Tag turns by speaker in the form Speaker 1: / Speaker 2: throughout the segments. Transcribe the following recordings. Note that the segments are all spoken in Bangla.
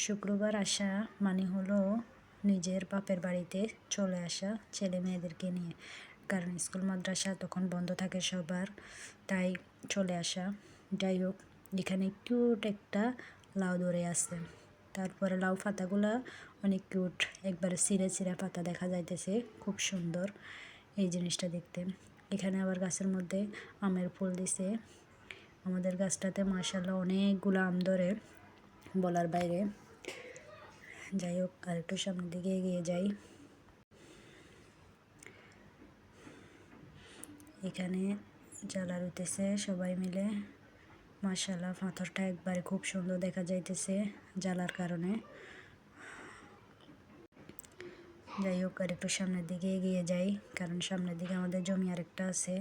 Speaker 1: শুক্রবার আসা মানে হলো নিজের বাপের বাড়িতে চলে আসা ছেলে মেয়েদেরকে নিয়ে, কারণ স্কুল মাদ্রাসা তখন বন্ধ থাকে সবার, তাই চলে আসা। যাই হোক, এখানে কিউট একটা লাউ ধরে আছে, তারপরে লাউ পাতাগুলা অনেক কিউট, একবারে ছিঁড়ে ছিঁড়ে পাতা দেখা যাইতেছে, খুব সুন্দর এই জিনিসটা দেখতে। এখানে আবার গাছের মধ্যে আমের ফুল দিছে, আমাদের গাছটাতে মাশাআল্লাহ অনেকগুলো আম ধরে, বলার বাইরে। যাই হোক, আরেকটু সামনের দিকে এগিয়ে যাই। এখানে জ্বালা রইতেছে সবাই মিলে, মাশাআল্লাহ পাথরটা একবারে খুব সুন্দর দেখা যাইতেছে জ্বালার কারণে। যাই হোক, আরেকটু সামনের দিকে এগিয়ে যাই, কারণ সামনের দিকে আমাদের জমি আরেকটা আছে,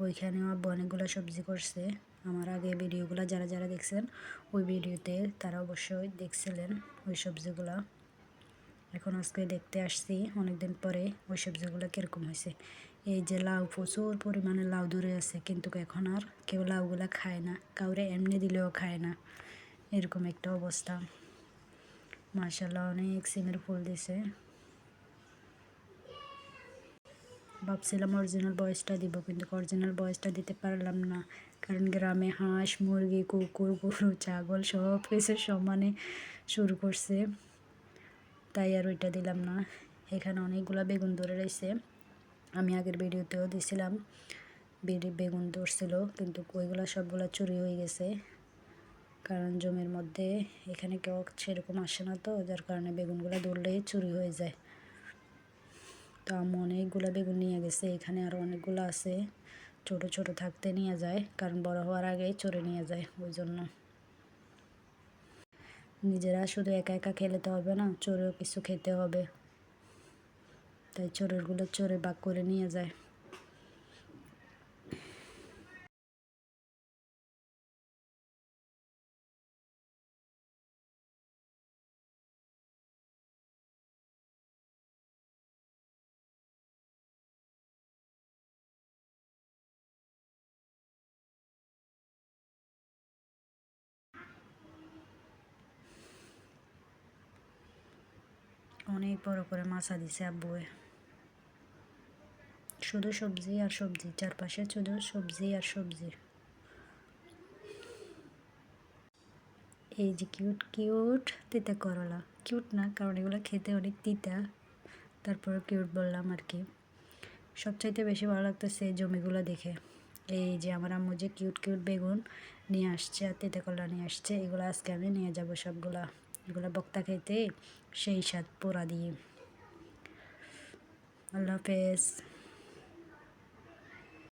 Speaker 1: ওইখানেও আব্বু অনেকগুলো সবজি করছে। আমার আগে ভিডিওগুলো যারা যারা দেখছেন ওই ভিডিওতে তারা অবশ্যই দেখছিলেন ওই সবজিগুলা। এখন আজকে দেখতে আসছি অনেকদিন পরে ওই সবজিগুলো কীরকম হয়েছে। এই যে লাউ, প্রচুর পরিমাণে লাউ ধরে আছে, কিন্তু এখন আর কেউ লাউগুলা খায় না, কাউরে এমনি দিলেও খায় না, এরকম একটা অবস্থা। মাশাআল্লাহ অনেক সিমের ফুল দিছে। ভাবছিলাম অরিজিনাল ভয়েসটা দিব, কিন্তু অরিজিনাল ভয়েসটা দিতে পারলাম না, কারণ গ্রামে হাঁস মুরগি কুকুর গরু ছাগল সব কিছু সমানে শুরু করছে, তাই আর ওইটা দিলাম না। এখানে অনেকগুলো বেগুন ধরে রয়েছে, আমি আগের ভিডিওতেও দিছিলাম বেগুন ধরছিল, কিন্তু ওইগুলো সবগুলো চুরি হয়ে গেছে, কারণ জমির মধ্যে এখানে কেউ সেরকম আসে না, তো যার কারণে বেগুনগুলো ধরলেই চুরি হয়ে যায়। তো আম্মু অনেকগুলো বেগুন নিয়ে গেছে, এখানে আরও অনেকগুলো আছে, ছোট ছোট থাকতে নিয়ে যায়, কারণ বড় হওয়ার আগেই চড়ে নিয়ে যায়, ওই জন্য। নিজেরা শুধু একা একা খেলে তো হবে না, চোরেও কিছু খেতে হবে, তাই চোরেরগুলো চোরে ভাগ করে নিয়ে যায়। অনেক বড় করে মাছা দিছে আব্বুয়ে, শুধু সবজি আর সবজি, চারপাশে শুধু সবজি আর সবজি। এই যে কিউট কিউট তিতা করলা, কিউট না কারণ এগুলো খেতে অনেক তিতা, তারপরে কিউট বললাম আর কি। সবচাইতে বেশি ভালো লাগতেছে এই জমিগুলো দেখে। এই যে আমার আম্মু যে কিউট কিউট বেগুন নিয়ে আসছে আর তিতা করলা নিয়ে আসছে, এগুলো আজকে আমি নিয়ে যাব সবগুলা, এগুলো বক্তা খেতে সেই স্বাদ পোড়া দিয়ে। আল্লাহ হাফেজ।